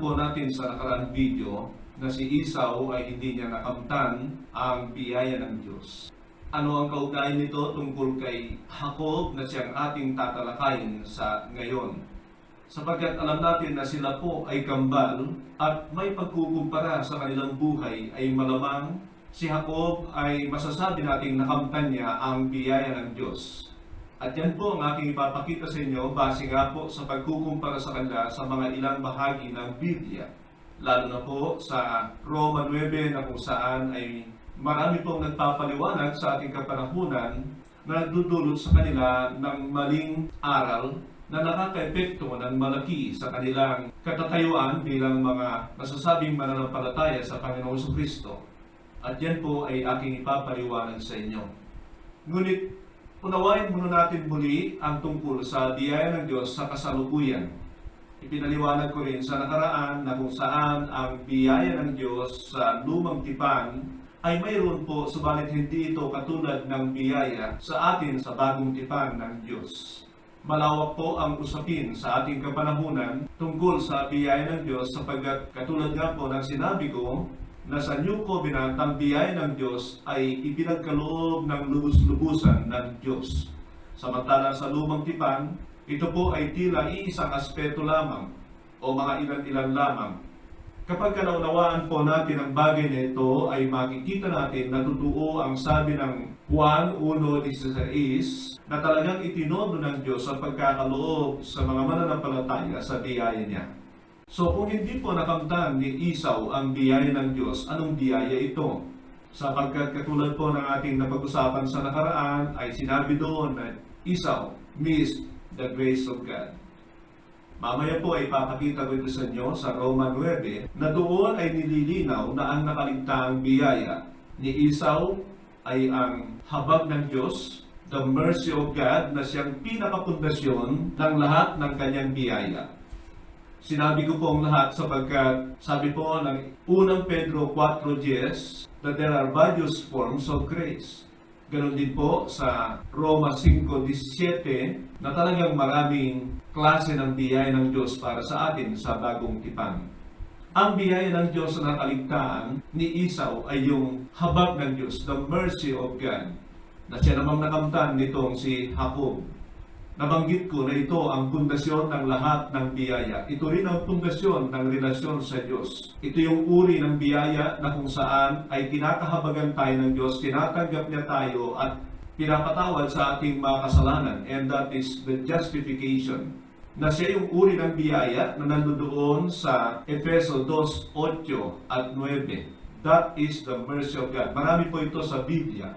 po natin sa nakaraang video na si Esau ay hindi niya nakamtan ang biyaya ng Diyos. Ano ang kaugnayan nito tungkol kay Jacob na siyang ating tatalakayin sa ngayon? Sapagkat alam natin na sila po ay kambal at may pagkukumpara sa kanilang buhay ay malamang si Jacob ay masasabi nating nakamtan niya ang biyaya ng Diyos. At yan po ang aking ipapakita sa inyo base nga po sa pagkukumpara sa kanila sa mga ilang bahagi ng Biblia. Lalo na po sa Roma 9 na kung saan ay marami pong nagpapaliwanag sa ating kapanahunan na nagdudulot sa kanila ng maling aral na nakaka-epekto ng malaki sa kanilang katatayuan bilang mga masasabing mananampalataya sa Panginoong Kristo. At yan po ay aking ipapaliwanag sa inyo. Ngunit unawain muna natin muli ang tungkol sa biyaya ng Diyos sa kasalukuyan. Ipinaliwanag ko rin sa nakaraan na kung saan ang biyaya ng Diyos sa lumang tipan ay mayroon po, subalit hindi ito katulad ng biyaya sa atin sa bagong tipan ng Diyos. Malawak po ang usapin sa ating kapanahunan tungkol sa biyaya ng Diyos sapagkat katulad nga po ng sinabi ko, na sa New Covenant, ang biyaya ng Diyos ay ipinagkaloob ng lubos-lubusan ng Diyos. Samantalang sa lumang tipan, ito po ay tila iisang aspeto lamang o mga ilan-ilan lamang. Kapag naunawaan po natin ang bagay na ito, ay makikita natin na totoo ang sabi ng Juan 1:16 na talagang itinodo ng Diyos ang pagkakaloob sa mga mananampalataya sa biyaya niya. So kung hindi po nakamtan ni Esau ang biyaya ng Diyos, anong biyaya ito? Sapagkat katulad po ng ating napag-usapan sa nakaraan ay sinabi doon na Esau missed the grace of God. Mamaya po ay papakita ko ito sa inyo sa Roma 9 na doon ay nililinaw na ang nakaligtaang biyaya ni Esau ay ang habag ng Diyos, the mercy of God na siyang pinakapundasyon ng lahat ng kanyang biyaya. Sinabi ko po ang lahat sapagkat sabi po ng 1 Pedro 4:10 that there are various forms of grace. Ganon din po sa Roma 5:17 na talagang maraming klase ng biyaya ng Diyos para sa atin sa bagong tipan. Ang biyaya ng Diyos na nakaligtaan ni Esau ay yung habag ng Diyos, the mercy of God, na siya namang nakamtan nitong si Jacob. Nabanggit ko na ito ang pundasyon ng lahat ng biyaya. Ito rin ang pundasyon ng relasyon sa Diyos. Ito yung uri ng biyaya na kung saan ay kinakahabagan tayo ng Diyos, tinatanggap niya tayo at pinapatawad sa ating mga kasalanan. And that is the justification. Na siya yung uri ng biyaya na nandoon sa Efeso 2:8 at 9. That is the mercy of God. Marami po ito sa Biblia.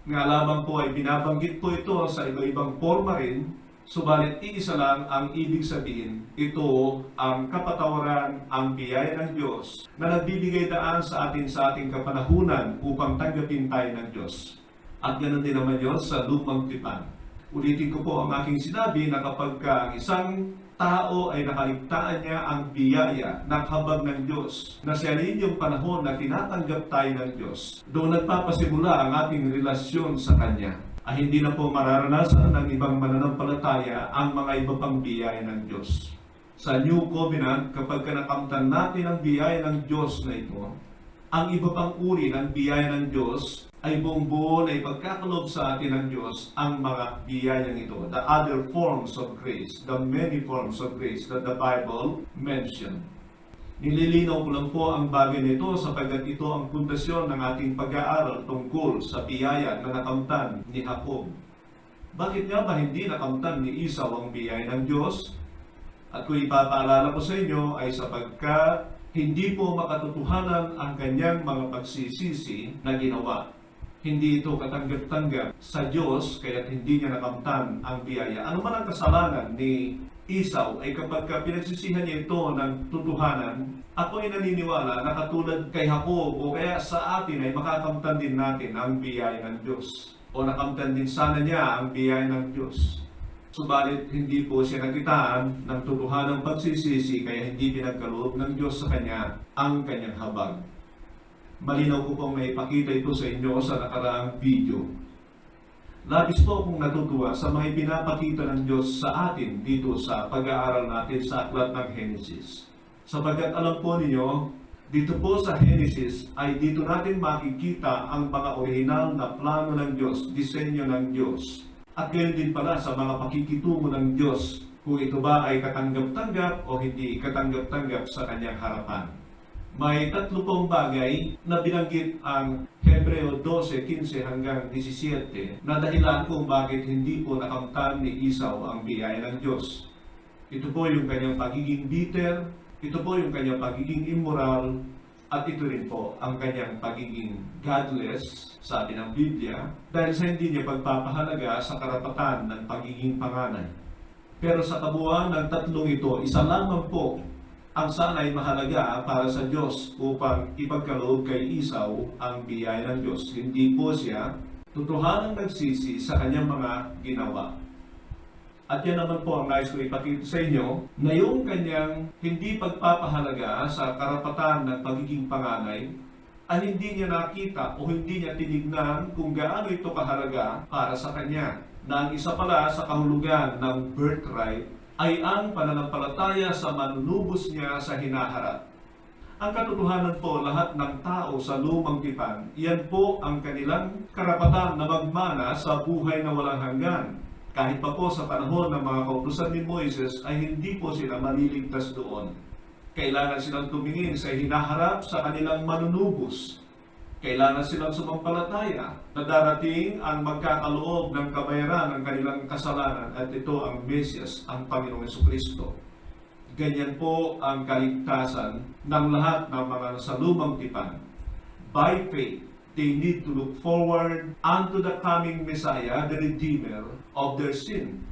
Nga lamang po ay binabanggit po ito sa iba-ibang forma rin, subalit iisa lang ang ibig sabihin, ito ang kapatawaran, ang biyaya ng Diyos na nagbibigay daan sa ating kapanahunan upang tanggapin tayo ng Diyos. At ganoon din naman yun sa lumang tipan. Ulitin ko po ang aking sinabi na kapag ang isang tao ay nakaligtaan niya ang biyaya ng habag ng Diyos, na siya rin yung panahon na tinatanggap tayo ng Diyos, doon nagpapasimula ang ating relasyon sa Kanya. Ay hindi na po mararanasan ng ibang mananampalataya ang mga iba pang biyaya ng Diyos. Sa New Covenant, kapag nakamtan natin ang biyaya ng Diyos na ito, ang iba pang uri ng biyaya ng Diyos ay buong-buo na ipagkakalob sa atin ng Diyos ang mga biyayang ito. The other forms of grace, the many forms of grace that the Bible mentioned. Nililinaw ko lang po ang bagay nito sapagkat ito ang pundasyon ng ating pag-aaral tungkol sa biyaya na nakamtan ni Jacob. Bakit nga ba hindi nakamtan ni Esau ang biyaya ng Diyos? At kung ipapaalala ko sa inyo ay sapagkat hindi po makatotohanan ang kanyang mga pagsisisi na ginawa. Hindi ito katanggap-tanggap sa Diyos, kaya hindi niya nakamtan ang biyaya. Ano man ang kasalanan ni Esau ay kapag pinagsisihan niya ito ng totohanan, ako ay naniniwala na katulad kay Jacob o kaya sa atin ay makakamtan din natin ang biyaya ng Diyos. O nakamtan din sana niya ang biyaya ng Diyos. Subalit hindi po siya nakitaan ng totohanang pagsisisi kaya hindi pinagkaloob ng Diyos sa kanya ang kanyang habag. Malinaw ko pong maipakita ito sa inyo sa nakaraang video. Labis po akong natutuwa sa mga ipinapakita ng Diyos sa atin dito sa pag-aaral natin sa aklat ng Genesis. Sapagkat alam po ninyo, dito po sa Genesis ay dito natin makikita ang mga orihinal na plano ng Diyos, disenyo ng Diyos. At gayon din pala sa mga pakikitungo ng Diyos, kung ito ba ay katanggap-tanggap o hindi katanggap-tanggap sa kanyang harapan. May 3 pong bagay na binanggit ang Hebreo 12:15 hanggang 17 na dahilan kung bakit hindi po nakamtan ni Esau ang biyaya ng Diyos. Ito po yung kanyang pagiging bitter, ito po yung kanyang pagiging immoral, at ito rin po ang kanyang pagiging godless, sabi ng Biblia, dahil sa hindi niya pagpapahalaga sa karapatan ng pagiging panganay. Pero sa kabuuan ng 3 ito, isa lamang po ang sana'y mahalaga para sa Diyos upang ipagkaloob kay Esau ang biyaya ng Diyos. Hindi po siya totohanang nagsisi sa kanyang mga ginawa. At yan naman po ang nais ko ipakita sa inyo, na yung kanyang hindi pagpapahalaga sa karapatan ng pagiging panganay ay hindi niya nakita o hindi niya tinignan kung gaano ito kahalaga para sa kanya. Na ang isa pala sa kahulugan ng birthright ay ang pananampalataya sa manunubos niya sa hinaharap. Ang katotohanan po, lahat ng tao sa lumang tipan, iyan po ang kanilang karapatan na magmana sa buhay na walang hanggan. Kahit pa po sa panahon ng mga kautusan ni Moises ay hindi po sila maliligtas doon. Kailangan silang tumingin sa hinaharap sa kanilang manunubos. Kailangan silang sumampalataya na darating ang magkakaloob ng kabayaran ng kanilang kasalanan at ito ang Mesiyas, ang Panginoong Jesucristo. Ganyan po ang kaligtasan ng lahat ng mga nasa lumang tipan. By faith, they need to look forward unto the coming Messiah, the Redeemer of their sin.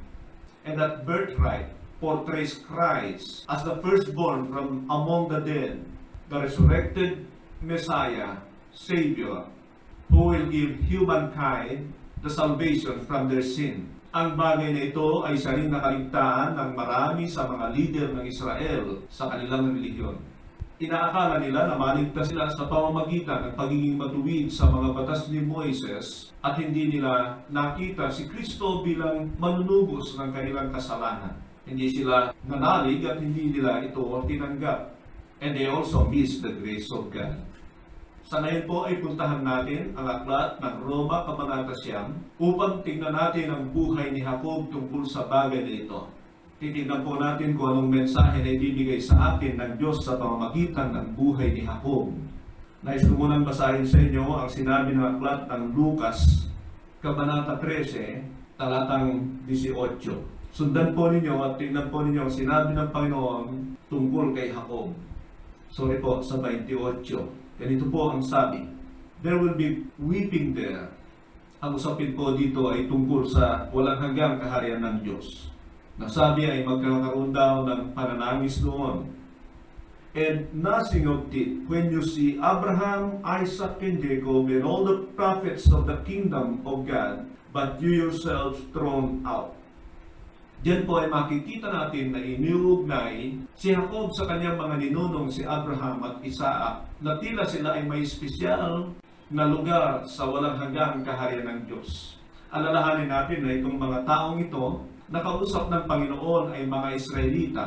And that birthright portrays Christ as the firstborn from among the dead, the resurrected Messiah, Savior, who will give humankind the salvation from their sin. Ang bagay na ito ay isa rin nakaligtaan ng marami sa mga leader ng Israel sa kanilang relihiyon. Inaakala nila na maligtas sila sa pamamagitan ng pagiging matuwid sa mga batas ni Moises at hindi nila nakita si Kristo bilang manunubos ng kanilang kasalanan. Hindi sila nanalig at hindi nila ito tinanggap. And they also miss the grace of God. Sa ngayon po ay puntahan natin ang aklat ng Roma Kabanata 9 upang tingnan natin ang buhay ni Jacob tungkol sa bagay na ito. Titignan po natin kung anong mensahe na ibibigay sa atin ng Diyos sa pamamagitan ng buhay ni Jacob. Nais ko munang basahin sa inyo ang sinabi ng aklat ng Lucas, Kabanata 13, talatang 18. Sundan po ninyo at tingnan po ninyo ang sinabi ng Panginoon tungkol kay Jacob. Sorry po, sa 28. Ganito po ang sabi, there will be weeping there. Ang usapin po dito ay tungkol sa walang hanggang kaharian ng Diyos. Nasabi ay magkakaroon daw ng pananangis doon. And nothing of it when you see Abraham, Isaac, and Jacob, and all the prophets of the kingdom of God, but you yourselves thrown out. Diyan po ay makikita natin na iniuugnay si Jacob sa kanyang mga ninunong si Abraham at Isaac na tila sila ay may espesyal na lugar sa walang hanggang kaharian ng Diyos. Alalahanin natin na itong mga taong ito na kausap ng Panginoon ay mga Israelita.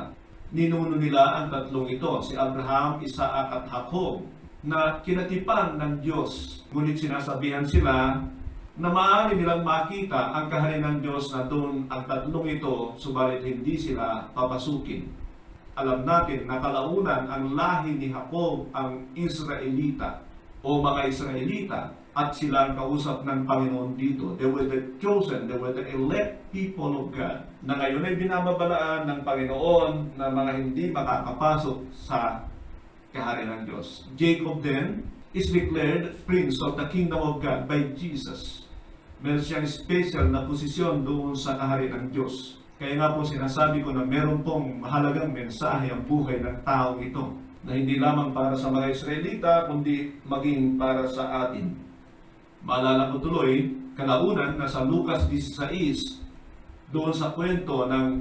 Ninuno nila ang 3 ito, si Abraham, Isaac at Jacob, na kinatipan ng Diyos. Ngunit sinasabihan sila na maaari nilang makita ang kaharian ng Diyos na doon ang 3 ito, subalit hindi sila papasukin. Alam natin na kalaunan ang lahi ni Jacob ang Israelita o mga Israelita at sila ang kausap ng Panginoon dito. They were the chosen, they were the elect people of God na ngayon ay binababalaan ng Panginoon na mga hindi makakapasok sa kaharian ng Diyos. Jacob then is declared Prince of the Kingdom of God by Jesus. Meron siyang special na posisyon doon sa kaharian ng Diyos. Kaya nga po sinasabi ko na meron pong mahalagang mensahe ang buhay ng taong ito na hindi lamang para sa mga Israelita kundi maging para sa atin. Maalala ko tuloy, kalaunan na sa Lucas 16, doon sa kwento ng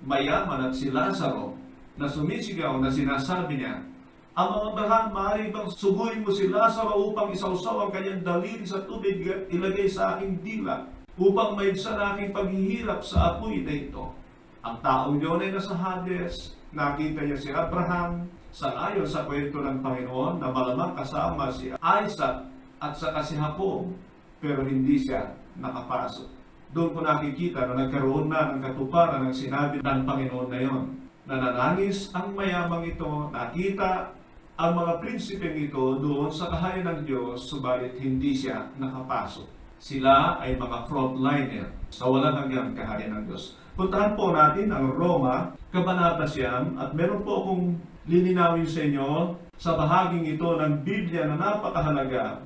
mayaman at si Lazaro na sumisigaw na sinasabi niya, Ama Abraham, maaari bang suguin mo si Lazaro upang isawsaw ang kanyang daliri sa tubig at ilagay sa aking dila upang maibsan aking paghihirap sa apoy na ito. Ang taong yun ay nasa Hades, nakita niya si Abraham, Sangayon sa kwento ng Panginoon na malamang kasama si Isaac at saka si Jacob, pero hindi siya nakapasok. Doon ko nakikita na nagkaroon na ng katuparan ng sinabi ng Panginoon na yon. Nananangis ang mayamang ito, nakita ang mga prinsipeng ito doon sa kaharian ng Diyos, subalit hindi siya nakapasok. Sila ay mga frontliner sa walang hanggang kaharian ng Diyos. Puntahan po natin ang Roma, Kabanata 9, at meron po akong lilinawin sa inyo sa bahaging ito ng Biblia na napakahalaga.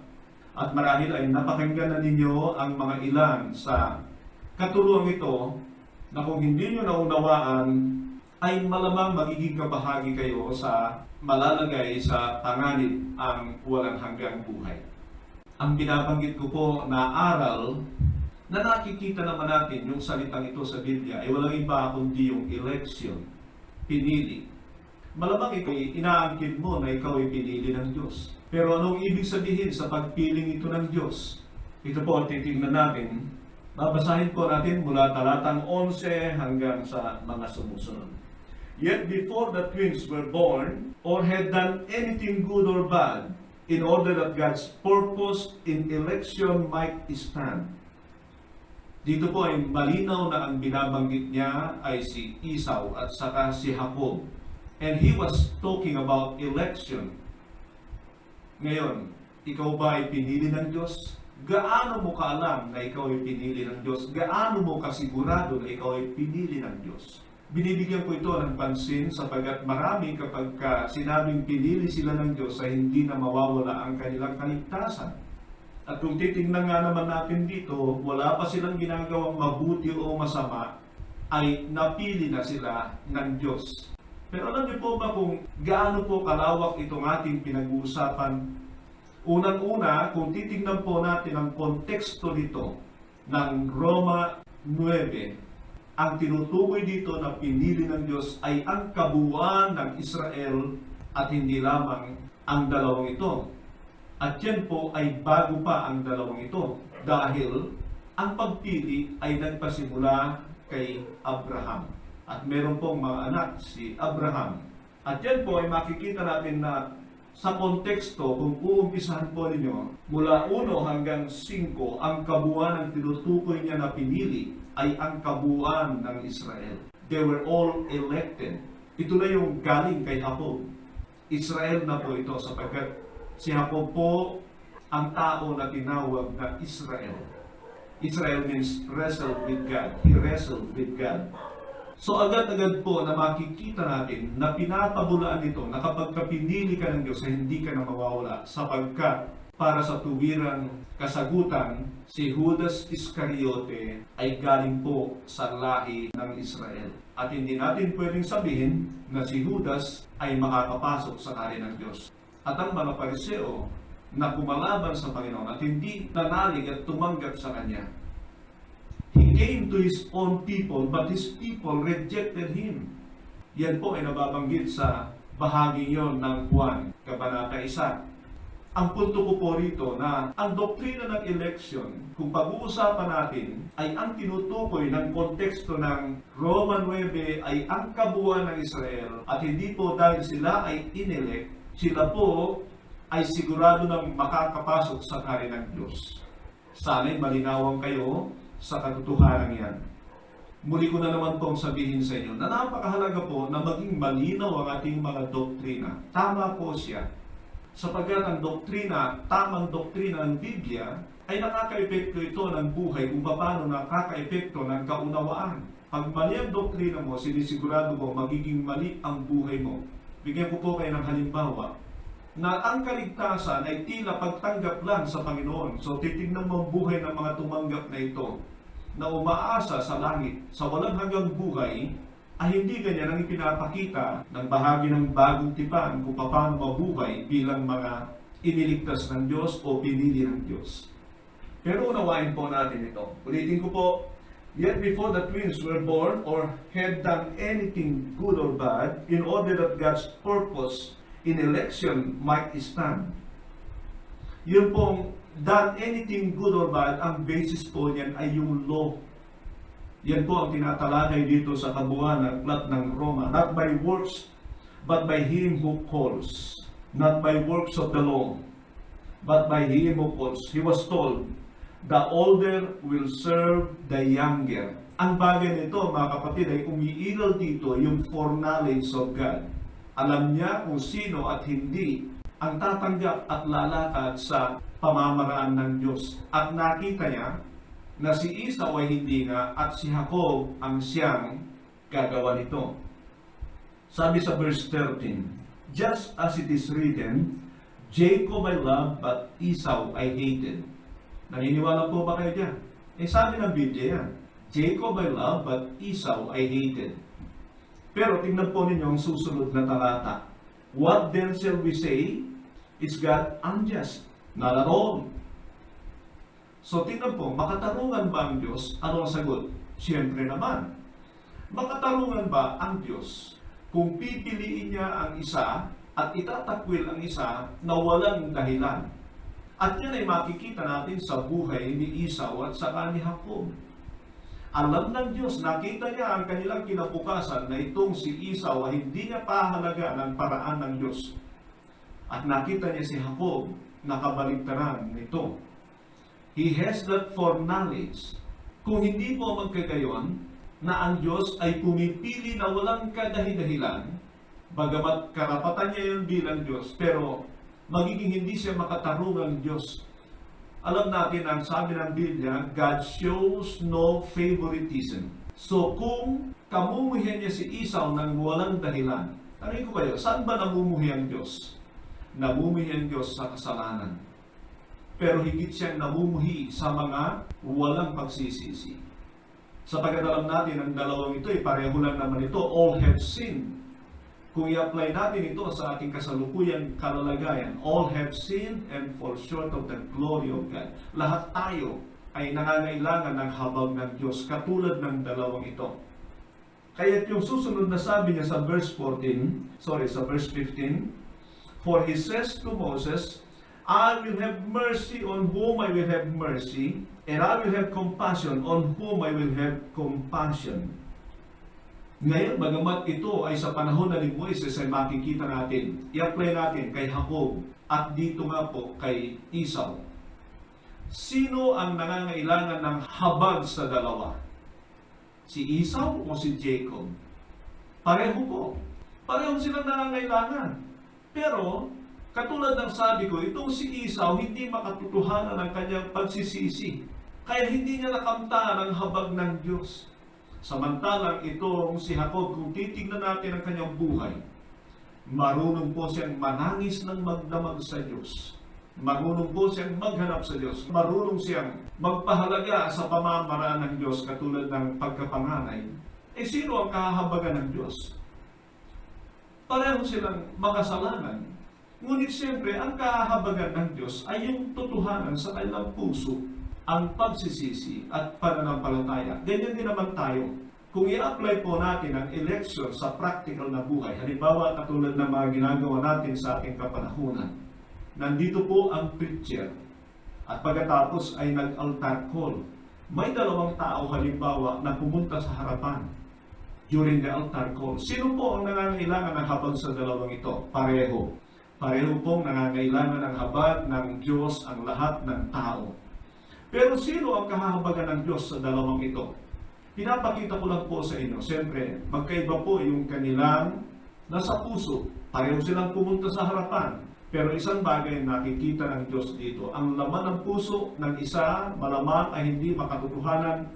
At marahil ay napakinggan na ninyo ang mga ilan sa katulong ito na kung hindi nyo naunawaan, ay malamang magiging kabahagi kayo sa malalagay sa panganib ang walang hanggang buhay. Ang binabanggit ko po na aral na nakikita naman natin yung salitang ito sa Biblia ay walang iba kundi yung election, pinili. Malamang ikaw inaangkin mo na ikaw ay pinili ng Diyos. Pero anong ibig sabihin sa pagpiling ito ng Diyos? Ito po ang titignan natin. Babasahin po natin mula talatang 11 hanggang sa mga sumusunod. Yet before the twins were born or had done anything good or bad, in order that God's purpose in election might stand. Dito po ay malinaw na ang binabanggit niya ay si Esau at saka si Jacob. And he was talking about election. Ngayon, ikaw ba ay pinili ng Diyos? Gaano mo kaalam na ikaw ay pinili ng Diyos? Gaano mo kasigurado na ikaw ay pinili ng Diyos? Binibigyan ko ito ng pansin sapagkat marami kapag sinabing pinili sila ng Diyos ay hindi na mawawala ang kanilang kaligtasan. At kung titingnan nga naman natin dito, wala pa silang ginagawang mabuti o masama, ay napili na sila ng Diyos. Pero alam niyo po ba kung gaano po kalawak itong ating pinag-uusapan? Unang-una, kung titingnan po natin ang konteksto nito ng Roma 9, ang tinutukoy dito na pinili ng Diyos ay ang kabuuan ng Israel at hindi lamang ang dalawang ito. At yan po ay bago pa ang dalawang ito dahil ang pagpili ay nagpasimula kay Abraham. At meron pong mga anak si Abraham. At yan po ay makikita natin na sa konteksto, kung uumpisahan po ninyo, mula 1 hanggang 5, ang kabuuan ng tinutukoy niya na pinili ay ang kabuuan ng Israel. They were all elected. Ito na yung galing kay Jacob. Israel na po ito sapagkat si Jacob po ang tao na tinawag na Israel. Israel means wrestle with God. He wrestled with God. So agad-agad po na makikita natin na pinapabulaan nito na kapag pinili ka ng Diyos ay hindi ka na mawawala sapagkat para sa tuwirang kasagutan, si Judas Iscariote ay galing po sa lahi ng Israel. At hindi natin pwedeng sabihin na si Judas ay makakapasok sa kaharian ng Diyos. At ang mga Pariseo na kumalaban sa Panginoon at hindi nanalig at tumanggap sa Kanya, He came to His own people, but His people rejected Him. Yan po ay nababanggit sa bahagi yon ng Juan, Kabanata 1. Ang punto ko po rito na ang doktrina ng election, kung pag-uusapan natin, ay ang tinutukoy ng konteksto ng Roma 9 ay ang kabuuan ng Israel at hindi po dahil sila ay inelect, sila po ay sigurado ng makakapasok sa kaharian ng Diyos. Sana'y malinawan kayo sa katotohanan yan. Muli ko na naman pong sabihin sa inyo na napakahalaga po na maging malinaw ang ating mga doktrina. Tama po siya. Sapagkat ang doktrina, tamang doktrina ng Biblia, ay nakaka-epekto ito ng buhay kung paano nakaka-epekto ng kaunawaan. Pag mali ang doktrina mo, sinisigurado mo, magiging mali ang buhay mo. Bigyan ko po kayo ng halimbawa na ang kaligtasan ay tila pagtanggap lang sa Panginoon. So titignan mo ang buhay ng mga tumanggap na ito na umaasa sa langit, sa walang hanggang buhay, ay hindi ganyan ang ipinapakita ng bahagi ng bagong tipan kung paano mabuhay bilang mga iniligtas ng Diyos o pinili ng Diyos. Pero unawain po natin ito. Ulitin ko po, yet before the twins were born or had done anything good or bad, in order that God's purpose in election might stand. Yun pong done anything good or bad, ang basis po niyan ay yung law. Yan po ang tinatalakay dito sa kabuuan ng aklat ng Roma. Not by works, but by him who calls, not by works of the law, but by him who calls. He was told, the older will serve the younger. Ang bagay nito, mga kapatid, ay umiiral dito yung foreknowledge of God. Alam niya kung sino at hindi ang tatanggap at lalakad sa pamamaraan ng Diyos. At nakita niya na si Esau ay hindi nga at si Jacob ang siyang gagawa nito. Sabi sa verse 13, just as it is written, Jacob I loved, but Esau I hated. Naniniwala po ba kayo dyan? Sabi ng Biblia yan, Jacob I loved, but Esau I hated. Pero tingnan po ninyo ang susunod na talata. What then shall we say? Is God unjust? Not at all. So tingnan po, makatarungan ba ang Diyos? Ano ang sagot? Siyempre naman. Makatarungan ba ang Diyos kung pipiliin niya ang isa at itatakwil ang isa na walang dahilan? At yan ay makikita natin sa buhay ni Esau at saka ni Jacob. Alam ng Diyos, nakita niya ang kanilang kinabukasan na itong si Esau ay hindi niya pahalaga ng paraan ng Diyos. At nakita niya si Jacob na kabaligtaran nito. He has that foreknowledge. Kung hindi po magkagayon, na ang Diyos ay pumipili na walang kadahi-dahilan, bagamat karapatan niya yun bilang Diyos, pero magiging hindi siya makatarungang Diyos. Alam natin ang sabi ng Biblia, God shows no favoritism. So kung kamumuhian niya si Esau ng walang dahilan, tanongin ko kayo, saan ba namumuhi ang Diyos? Namumuhi ang Diyos sa kasalanan. Pero higit siyang namumuhi sa mga walang pagsisisi. Sapagkat alam natin, ang dalawang ito ay pareho lang naman ito, all have sinned. Kung i-apply natin ito sa ating kasalukuyang kalalagayan, all have sinned and fall short of the glory of God. Lahat tayo ay nangangailangan ng habag ng Diyos, katulad ng dalawang ito. Kaya yung susunod na sabi niya sa verse 15, for he says to Moses, I will have mercy on whom I will have mercy, and I will have compassion on whom I will have compassion. Ngayon, bagamat ito ay sa panahon na ni Moises ay makikita natin, i-apply natin kay Jacob at dito nga po kay Esau. Sino ang nangangailangan ng habag sa dalawa? Si Esau o si Jacob? Pareho po. Pareho silang nangangailangan. Pero, katulad ng sabi ko, itong si Esau hindi makatotohanan ang kanyang pagsisisi. Kaya hindi niya nakamta ang habag ng Diyos. Samantalang itong si Jacob, kung titignan natin ang kanyang buhay, marunong po siyang manangis ng magdamag sa Diyos. Marunong po siyang maghanap sa Diyos. Marunong siyang magpahalaga sa pamamaraan ng Diyos katulad ng pagkapanganay. Sino ang kahahabagan ng Diyos? Pareho silang makasalanan. Ngunit siyempre, ang kahahabagan ng Diyos ay yung totohanan sa kanilang puso, ang pagsisisi at pananampalataya. Ganyan din naman tayo. Kung i-apply po natin ang election sa practical na buhay, halimbawa katulad ng mga ginagawa natin sa ating kapanahunan, nandito po ang preacher at pagkatapos ay nag-altar call. May dalawang tao halimbawa na pumunta sa harapan during the altar call. Sino po ang nangangailangan ng habag sa dalawang ito? Pareho. Pareho pong nangangailangan ng habag ng Diyos ang lahat ng tao. Pero sino ang kahahabagan ng Diyos sa dalawang ito? Pinapakita ko lang po sa inyo. Siyempre, magkaiba po yung kanilang nasa puso. Pareho silang pumunta sa harapan. Pero isang bagay na nakikita ng Diyos dito, ang laman ng puso ng isa malamang ay hindi makatotohanan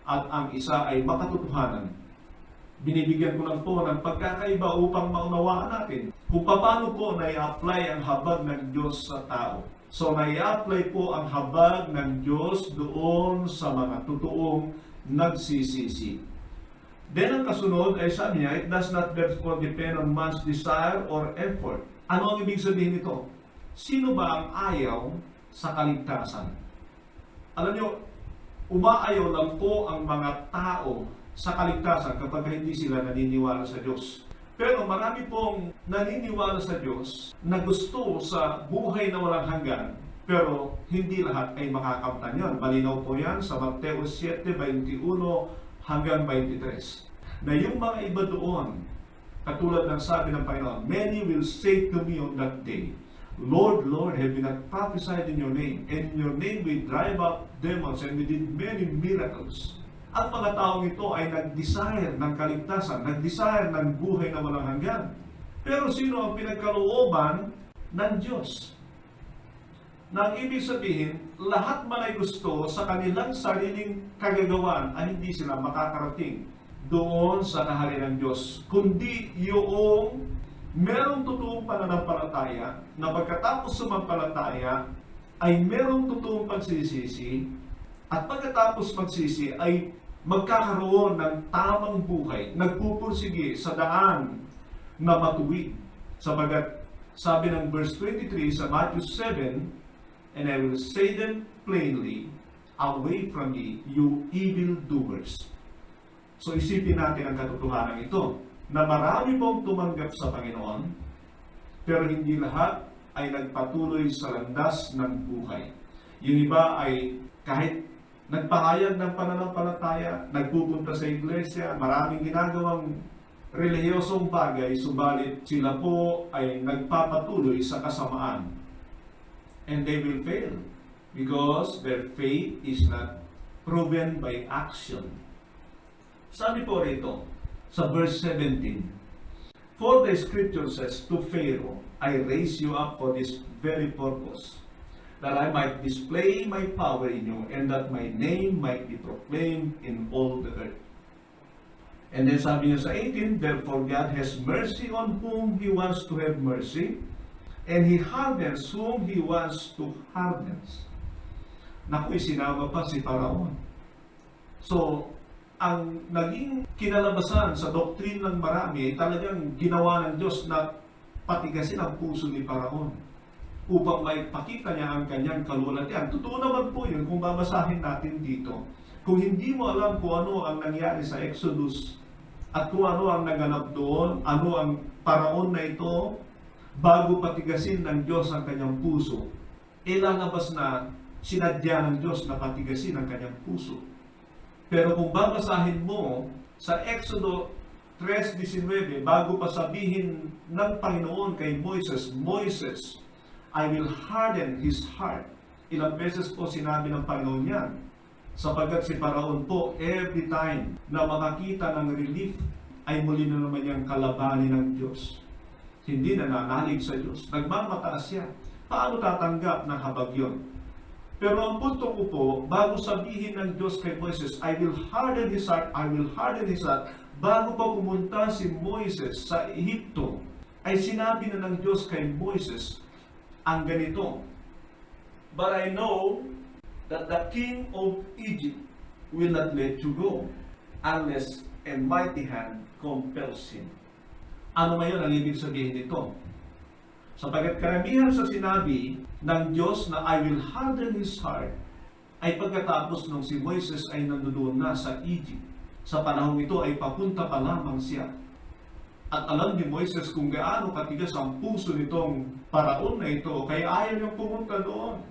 at ang isa ay makatotohanan. Binibigyan ko lang po ng pagkakaiba upang maunawaan natin kung paano po na-i-apply ang habag ng Diyos sa tao. So, na-i-apply po ang habag ng Diyos doon sa mga totoong nagsisisi. Then, ang kasunod ay sabi niya, it does not therefore depend on man's desire or effort. Ano ang ibig sabihin nito? Sino ba ang ayaw sa kaligtasan? Alam niyo, umaayaw lang po ang mga tao sa kaligtasan kapag hindi sila naniniwala sa Diyos. Pero marami pong naniniwala sa Diyos na gusto sa buhay na walang hanggan, pero hindi lahat ay makakamtan yan. Malinaw po yan sa Mateo 7:21 hanggang 23. Na yung mga iba doon, Katulad ng sabi ng Panginoon, many will say to me on that day, Lord, Lord, have we not prophesied in your name? And in your name we drive out demons and we did many miracles. Ang mga taong ito ay nag-desire ng kaligtasan, nag-desire ng buhay na walang hanggan. Pero sino ang pinagkalooban ng Diyos? Nang ibig sabihin, lahat man ay gusto sa kanilang sariling kagagawan ay hindi sila makakarating doon sa kaharian ng Diyos. Kundi yung merong totoong pananampalataya na pagkatapos sumampalataya ay merong totoong pagsisisi at pagkatapos magsisi ay magkakaroon ng tamang buhay, nagpupursige sa daan na matuwid. Sabagat sabi ng verse 23 sa Matthew 7, and I will say them plainly, away from me, you evildoers. So isipin natin ang katotohanan ito, na marami pong tumanggap sa Panginoon, pero hindi lahat ay nagpatuloy sa landas ng buhay. Yung iba ay kahit nagpahayag ng pananampalataya, nagpupunta sa iglesia, maraming ginagawang relihiyosong bagay, subalit sila po ay nagpapatuloy sa kasamaan. And they will fail because their faith is not proven by action. Sabi po rito sa verse 17, for the scripture says to Pharaoh, I raise you up for this very purpose, that I might display my power in you, and that my name might be proclaimed in all the earth. And then sabi niya sa 18, therefore God has mercy on whom He wants to have mercy, and He hardens whom He wants to harden. Naku, isinama pa si Paraon. So, ang naging kinalabasan sa doktrin ng marami ay talagang ginawa ng Diyos na patigasin ang puso ni Paraon upang maipakita niya ang kanyang kalulatian. Totoo naman po yun kung babasahin natin dito. Kung hindi mo alam kung ano ang nangyari sa Exodus at kung ano ang naganap doon, ano ang Paraon na ito, bago patigasin ng Diyos ang kanyang puso, ilalabas na sinadya ng Diyos na patigasin ang kanyang puso. Pero kung babasahin mo sa Exodo 3:19, bago pa sabihin ng Panginoon kay Moises, Moises, I will harden his heart. Ilang beses po sinabi ng Panginoon yan. Sapagkat si Paraon po, every time na makakita ng relief, ay muli na naman niyang kalabanin ng Diyos. Hindi na nanalig sa Diyos. Nagmamataas siya. Paano tatanggap ng habag yun? Pero ang punto ko po, bago sabihin ng Diyos kay Moises, I will harden his heart, I will harden his heart, bago pa pumunta si Moises sa Ehipto, ay sinabi na ng Diyos kay Moises ang ganito, but I know that the king of Egypt will not let you go unless a mighty hand compels him. Ano ngayon ang ibig sabihin nito? Sapagat karamihan sa sinabi ng Diyos na I will harden his heart ay pagkatapos nung si Moises ay nandoon na sa Egypt. Sa panahong ito ay papunta pa lamang siya. At alam ni Moises kung gaano katigas ang puso nitong Paraon na ito, kaya ayaw niyang pumunta doon.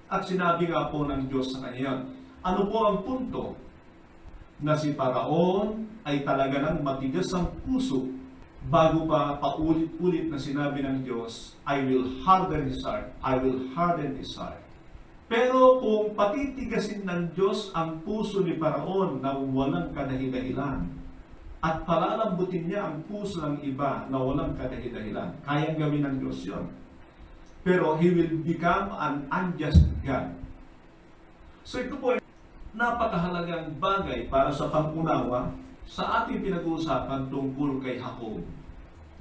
At sinabi nga po ng Diyos sa kanya, ano po ang punto? Na si Paraon ay talaga nang matigas ang puso bago pa paulit-ulit na sinabi ng Diyos, I will harden his heart, I will harden his heart. Pero kung patitigasin ng Diyos ang puso ni Paraon na walang kadahidahilan, at palalambutin niya ang puso ng iba na walang kadahidahilan, kayang gawin ng Diyos yun. Pero He will become an unjust God. So ito po ay napakahalagang bagay para sa pang-unawa sa ating pinag-uusapan tungkol kay Jacob,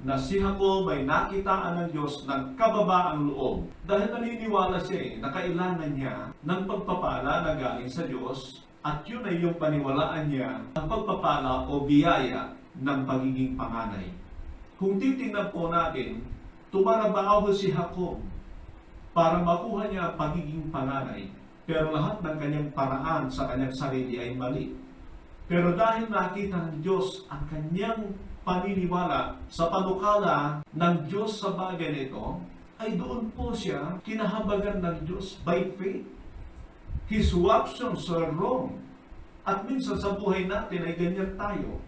na si Jacob ay nakitaan ng Diyos ng kababaang loob dahil naniniwala siya na kailangan niya ng pagpapala na galing sa Diyos, at yun ay yung paniwalaan niya ang pagpapala o biyaya ng pagiging panganay. Kung titingnan po natin, tumarabaho si Jacob para makuha niya ang pagiging panganay, pero lahat ng kanyang paraan sa kanyang sarili ay mali. Pero dahil nakita ng Diyos ang kanyang paniniwala sa panukala ng Diyos sa bagay nito, ay doon po siya kinahabagan ng Diyos by faith. His actions are wrong. At minsan sa buhay natin ay ganyan tayo.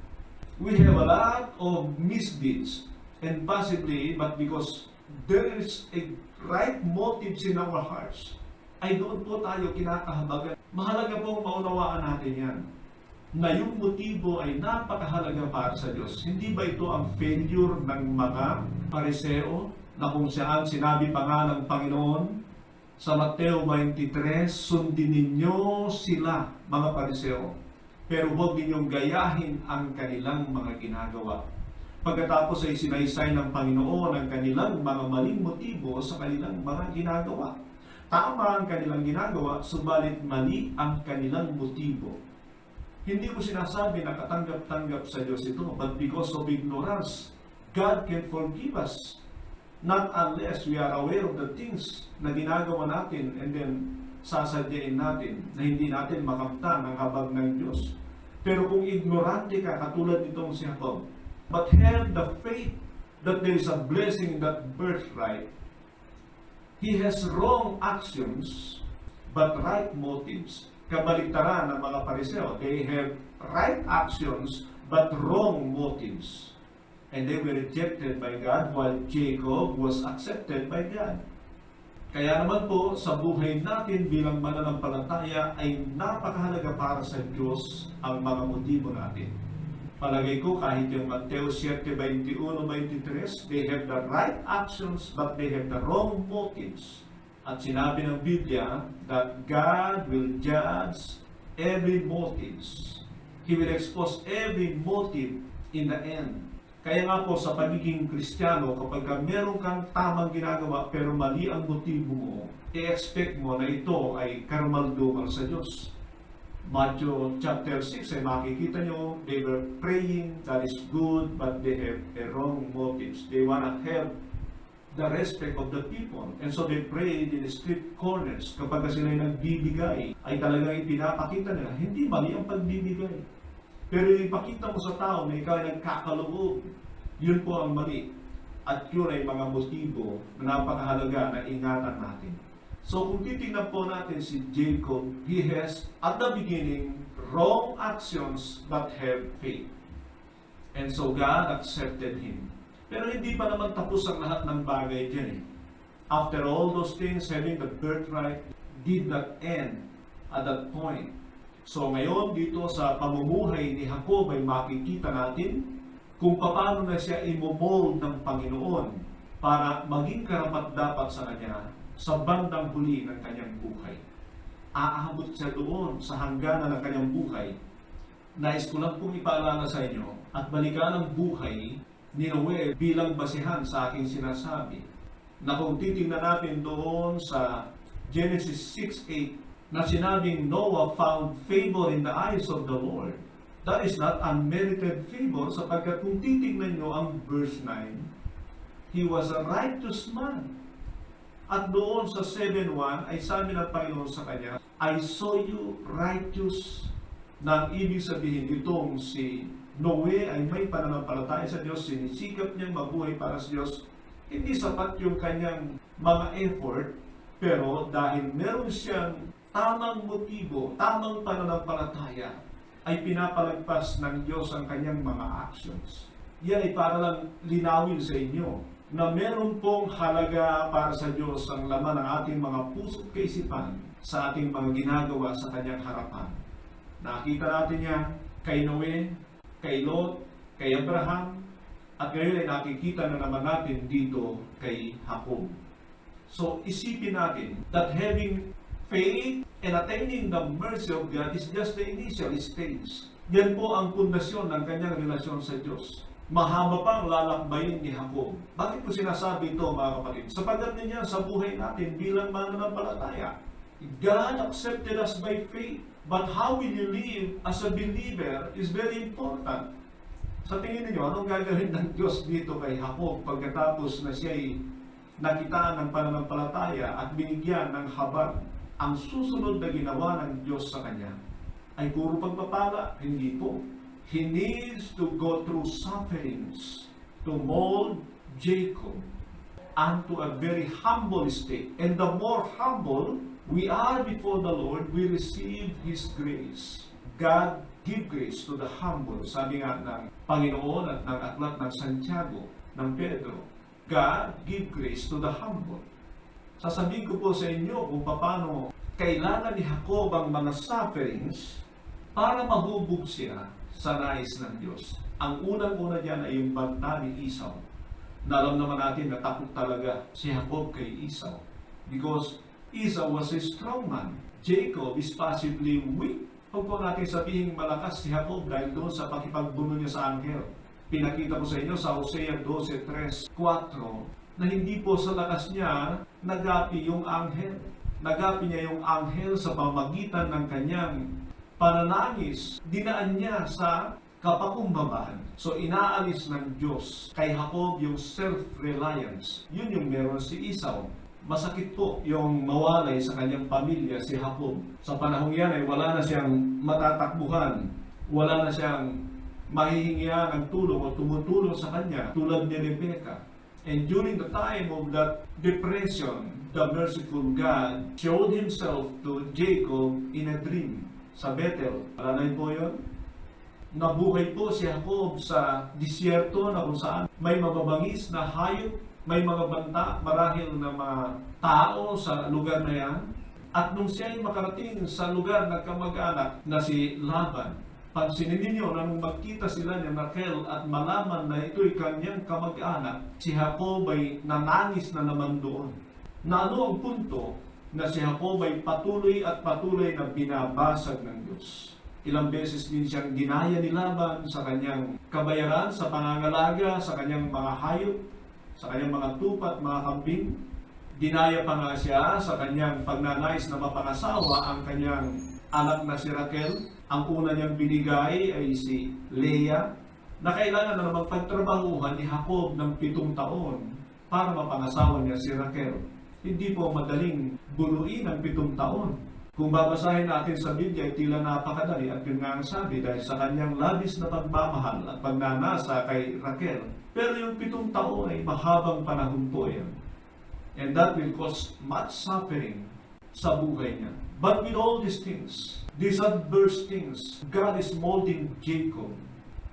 We have a lot of misdeeds, and possibly, but because there is a right motives in our hearts, ay doon po tayo kinakahabagan. Mahalaga pong maunawaan natin yan, na yung motibo ay napakahalaga para sa Diyos. Hindi ba ito ang failure ng mga Pariseo, na kung saan sinabi pa nga ng Panginoon sa Mateo 23, sundin ninyo sila, mga Pariseo, pero huwag ninyong gayahin ang kanilang mga ginagawa. Pagkatapos ay sinaysay ng Panginoon ang kanilang mga maling motibo sa kanilang mga ginagawa. Tama ang kanilang ginagawa, subalit mali ang kanilang motibo. Hindi ko sinasabi na katanggap-tanggap sa Diyos ito, but because of ignorance, God can forgive us. Not unless we are aware of the things na ginagawa natin and then sasadyain natin na hindi natin makamtan ang habag ng Diyos. Pero kung ignorante ka, katulad nitong si Jacob, but have the faith that there is a blessing in that birthright, he has wrong actions but right motives. Kabaliktaran ng mga Pariseo, they have right actions but wrong motives. And they were rejected by God while Jacob was accepted by God. Kaya naman po, sa buhay natin bilang mananampalataya ay napakahalaga para sa Diyos ang mga motibo natin. Palagay ko kahit yung Mateo 7:21-23, they have the right actions but they have the wrong motives. At sinabi ng Biblia that God will judge every motives. He will expose every motive in the end. Kaya nga po sa pagiging Kristiyano, kapag meron kang tamang ginagawa pero mali ang motibo mo, i-expect mo na ito ay karumaldumal sa Diyos. Matthew chapter 6 ay makikita nyo, they were praying, that is good, but they have a wrong motives. They want to have the respect of the people. And so they prayed in the street corners. Kapag sila'y nagbibigay, ay talagang ipinapakita nila, hindi mali ang pagbibigay. Pero ipakita mo sa tao na ikaw ay nagkakaloob, yun po ang mali. At yun ay mga motibo na napakahalaga na ingatan natin. So kung titingnan po natin si Jacob, he has at the beginning wrong actions but have faith. And so God accepted him. Pero hindi pa naman tapos ang lahat ng bagay dyan eh. After all those things, having the birthright did not end at that point. So ngayon dito sa pamumuhay ni Jacob ay makikita natin kung paano na siya imomold ng Panginoon para maging karapat-dapat sa kanya sa bandang huli ng kanyang buhay. Aabot siya doon sa hangganan ng kanyang buhay. Nais ko lang pong ipaalala sa inyo at balikan ang buhay ni Noe bilang basihan sa aking sinasabi. Na kung titingnan natin doon sa Genesis 6:8 na sinabing Noah found favor in the eyes of the Lord. That is not unmerited favor sapagkat kung titingnan nyo ang verse 9, he was a righteous man. At doon sa 7:1 ay sabi ng Panginoon sa kanya, I saw you righteous. Na ang ibig sabihin itong si Noe ay may pananampalataya sa Diyos, sinisikap niyang mabuhay para sa Diyos. Hindi sapat yung kanyang mga effort, pero dahil meron siyang tamang motibo, tamang pananampalataya, ay pinapalagpas ng Diyos ang kanyang mga actions. Yan ay para lang linawin sa inyo na meron pong halaga para sa Diyos ang laman ng ating mga puso at kaisipan sa ating mga ginagawa sa kanyang harapan. Nakita natin yan kay Noe, kay Lot, kay Abraham, at ngayon ay nakikita na naman natin dito kay Jacob. So isipin natin that having faith and attaining the mercy of God is just the initial stage. Yan po ang pundasyon ng kanyang relasyon sa Diyos. Mahaba pang lalakbayin ni Jacob. Bakit ko sinasabi ito, mga kapatid? Sapagkat niya sa buhay natin bilang mananampalataya. God accepted us by faith. But how will you live as a believer is very important. Sa tingin niyo, anong gagawin ng Diyos dito kay Jacob pagkatapos na siya'y nakitaan ng pananampalataya at binigyan ng habag? Ang susunod na ginawa ng Diyos sa kanya ay puro pagpapala. Hindi po. He needs to go through sufferings to mold Jacob unto a very humble state. And the more humble we are before the Lord, we receive His grace. God give grace to the humble. Sabi nga ng Panginoon at ng aklat ng Santiago, ng Pedro, God give grace to the humble. Sasabihin ko po sa inyo kung paano kailangan ni Jacob ang mga sufferings para mahubog siya sa nais ng Diyos. Ang unang-una diyan ay yung banta ni Esau. Na alam naman natin na takot talaga si Jacob kay Esau. Because Esau was a strong man. Jacob is possibly weak. Huwag po natin sabihin malakas si Jacob dahil doon sa pakipagbuno niya sa anghel. Pinakita ko sa inyo sa Hosea 12:3-4 na hindi po sa lakas niya nagapi yung anghel. Nagapi niya yung anghel sa pamagitan ng kanyang pananangis. Dinaan niya sa kapakumbabaan. So inaalis ng Diyos kay Jacob yung self-reliance. Yun yung meron si Esau. Masakit po yung mawalay sa kanyang pamilya si Jacob. Sa panahong yan ay wala na siyang matatakbuhan. Wala na siyang mahihingian ng tulong o tumutulong sa kanya tulad ni Rebecca. And during the time of that depression, the merciful God showed Himself to Jacob in a dream sa Bethel. Alalay po yun? Nabuhay po si Jacob sa disyerto na kung saan may mababangis na hayop, may mga banta, marahil na mga tao sa lugar na yan. At nung siya ay makarating sa lugar na kamag-anak na si Laban, pansinin ninyo na nung magkita sila ni Rachel at malaman na ito'y kanyang kamag-anak, si Jacob ay nanangis na naman doon. Na ano ang punto na si Jacob ay patuloy at patuloy na binabasag ng Diyos. Ilang beses din siyang ginaya ni Laban sa kanyang kabayaran, sa pangangalaga, sa kanyang mga hayop, sa kanyang mga tupat, mga kambing. Dinaya pa nga siya sa kanyang pagnanais na mapangasawa ang kanyang anak na si Rachel. Ang una niyang binigay ay si Leah, na kailangan na naman pagtrabahuhan ni Jacob ng 7 taon para mapangasawa niya si Rachel. Hindi po madaling bunuin ang 7 taon. Kung babasahin natin sa Biblia, tila napakadali at yun nga ang sabi dahil sa kanyang labis na pagmamahal at pagnanasa kay Rachel. Pero yung 7 taon ay mahabang panahon po yan. And that will cause much suffering sa buhay niya. But with all these things, these adverse things, God is molding Jacob.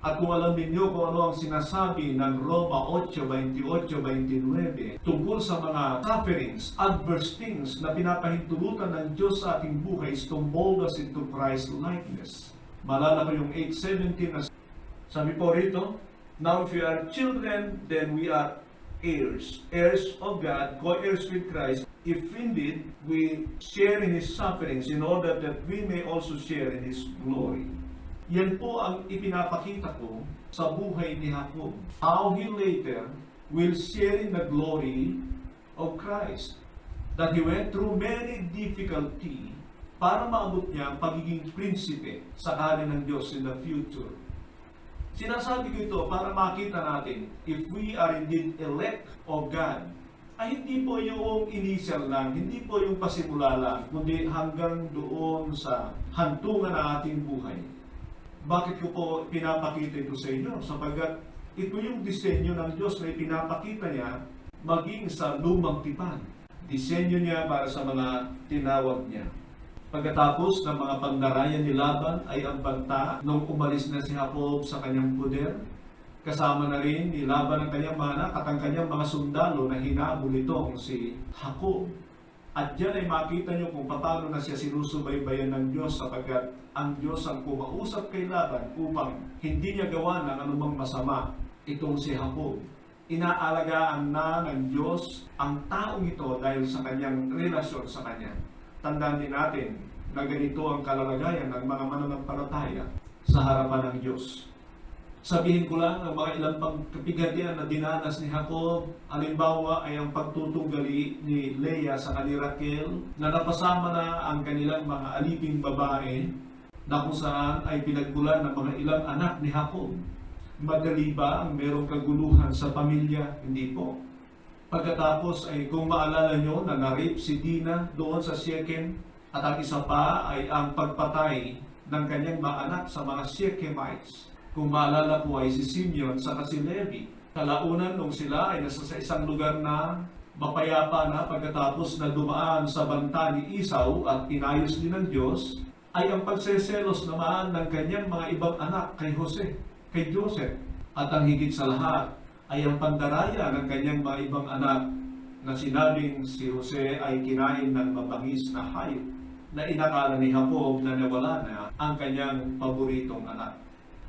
At kung alam ninyo kung ano ang sinasabi ng Roma 8:28-29 tungkol sa mga sufferings, adverse things na pinapahintulutan ng Diyos sa ating buhay is to mold us into Christ likeness. Malala ko yung 8:17 na sabi po rito, now if we are children, then we are heirs, heirs of God, co-heirs with Christ, if indeed we share in His sufferings in order that we may also share in His glory. Yan po ang ipinapakita ko sa buhay ni Jacob. How he later will share in the glory of Christ. That he went through many difficulty para maabot niya ang pagiging prinsipe sa kanin ng Diyos in the future. Sinasabi ko ito para makita natin, if we are indeed elect of God, ay hindi po yung initial lang, hindi po yung pasimula lang, kundi hanggang doon sa hantungan ng ating buhay. Bakit ko po pinapakita ito sa inyo? Sapagkat ito yung disenyo ng Diyos na ipinapakita niya maging sa lumang tipan. Disenyo niya para sa mga tinawag niya. Pagkatapos ng mga pandarayan ni Laban ay ang banta nung umalis na si Jacob sa kanyang poder. Kasama na rin ni Laban ang kanyang mga anak at ang kanyang mga sundalo na hinabol itong si Jacob. At diyan ay makita nyo kung paano na siya sinusubaybayan ng Diyos sapagkat ang Diyos ang kumausap kay Laban upang hindi niya gawa ng anumang masama itong si Jacob. Inaalagaan na ng Diyos ang taong ito dahil sa kanyang relasyon sa kanya. Tandaan din natin na ganito ang kalalagayan ng mga mananampalataya sa harapan ng Diyos. Sabihin ko lang ang mga ilang pagkapigatian na dinanas ni Jacob. Halimbawa ay ang pagtutunggali ni Leah sa kani Rachel na napasama na ang kanilang mga aliping babae na kung saan ay pinagbulan ng mga ilang anak ni Jacob. Madali ba ang merong kaguluhan sa pamilya? Hindi po. Pagkatapos ay kung maalala nyo na na-rape si Dina doon sa Shechem at ang isa pa ay ang pagpatay ng kanyang mga anak sa mga Shechemites. Kung maalala po ay si Simeon sa si Levi. Kalaunan nung sila ay nasa sa isang lugar na mapayapa na pagkatapos na dumaan sa banta ni Esau at inayos din ng Diyos, ay ang pagseselos naman ng kanyang mga ibang anak kay Joseph. At ang higit sa lahat ay ang pandaraya ng kanyang mga ibang anak na sinabing si Jose ay kinain ng mabangis na hayop na inakala ni Jacob na nawala na ang kanyang paboritong anak.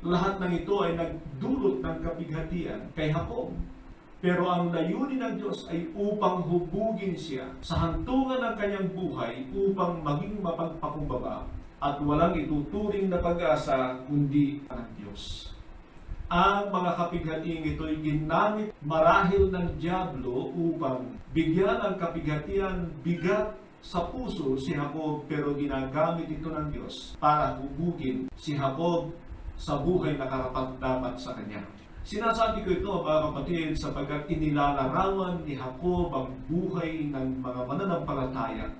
Lahat ng ito ay nagdulot ng kapighatian kay Jacob. Pero ang layunin ng Diyos ay upang hubugin siya sa hantungan ng kanyang buhay upang maging mapagpakumbaba at walang ituturing na pag-asa kundi ang Diyos. Ang mga kapighatiang ito ay ginamit marahil ng diablo upang bigyan ang kapighatian bigat sa puso si Jacob, pero ginagamit ito ng Diyos para hubugin si Jacob sa buhay na karapat-dapat sa kanya. Sinasabi ko ito, mga kapatid, sapagkat inilalarawan ni Jacob ang buhay ng mga mananampalataya.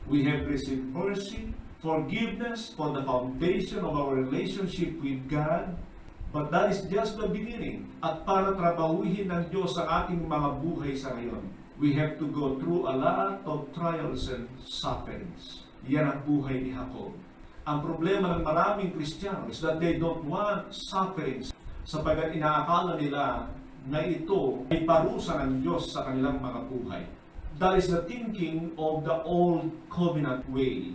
We have received mercy, forgiveness for the foundation of our relationship with God, but that is just the beginning. At para trabahuhin ng Diyos ang ating mga buhay sa ngayon, we have to go through a lot of trials and sufferings. Yan ang buhay ni Jacob. Ang problema ng maraming Kristiyano is that they don't want sufferings, sapagkat inaakala nila na ito ay parusa ng Diyos sa kanilang mga buhay. That is the thinking of the old covenant way.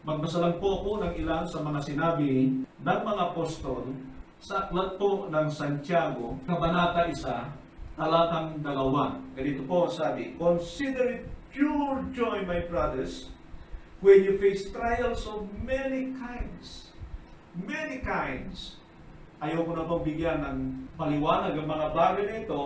Magbasa lang po ako ng ilan sa mga sinabi ng mga apostol sa aklat po ng Santiago, Kabanata 1, talatang 2. Ganito po sabi, "Consider it pure joy, my brothers, when you face trials of many kinds." Many kinds. Ayoko na pong bigyan ng paliwanag ang mga bagay na ito.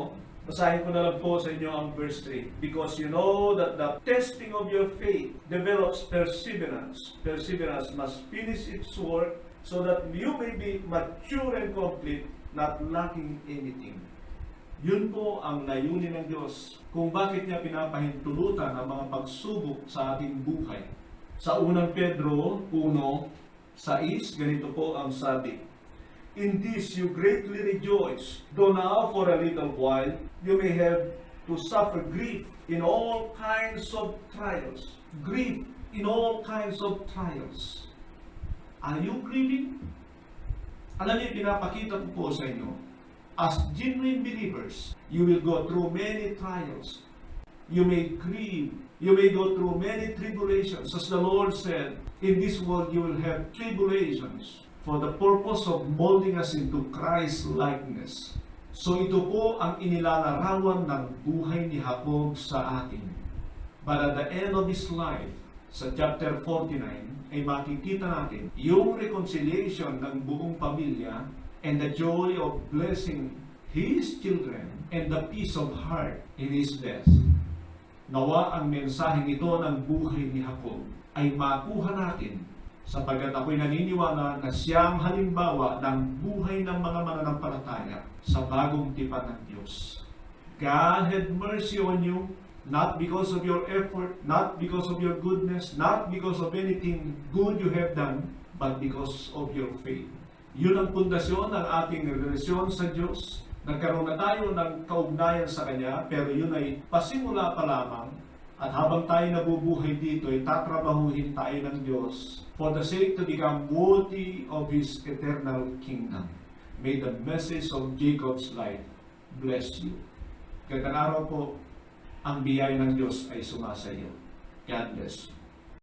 Basahin ko na lang po sa inyo ang verse 3. "Because you know that the testing of your faith develops perseverance. Perseverance must finish its work so that you may be mature and complete, not lacking anything." Yun po ang layunin ng Diyos kung bakit niya pinapahintulutan ang mga pagsubok sa ating buhay. Sa unang Pedro 1:6, ganito po ang sabi, "In this you greatly rejoice, though now for a little while you may have to suffer grief in all kinds of trials." Grief in all kinds of trials. Are you grieving? Alam niyo, pinapakita ko po sa inyo, as genuine believers, you will go through many trials. You may grieve. You may go through many tribulations. As the Lord said, in this world you will have tribulations for the purpose of molding us into Christ's likeness. So ito po ang inilalarawan ng buhay ni Jacob sa atin. But at the end of his life, sa chapter 49, ay makikita natin yung reconciliation ng buong pamilya and the joy of blessing his children and the peace of heart in his death. Nawa ang mensaheng ito ng buhay ni Jacob ay makuha natin, sapagkat ako'y naniniwala na siyang halimbawa ng buhay ng mga mananampalataya sa bagong tipan ng Diyos. God had mercy on you, not because of your effort, not because of your goodness, not because of anything good you have done, but because of your faith. Yun ang pundasyon ng ating relasyon sa Diyos. Nagkaroon na tayo ng kaugnayan sa Kanya, pero yun ay pasimula pa lamang. At habang tayo nabubuhay dito, ay tatrabahuhin tayo ng Diyos for the sake to become worthy of His eternal kingdom. May the message of Jacob's life bless you. Gandang araw po, ang biyaya ng Diyos ay sumasayo. God bless you.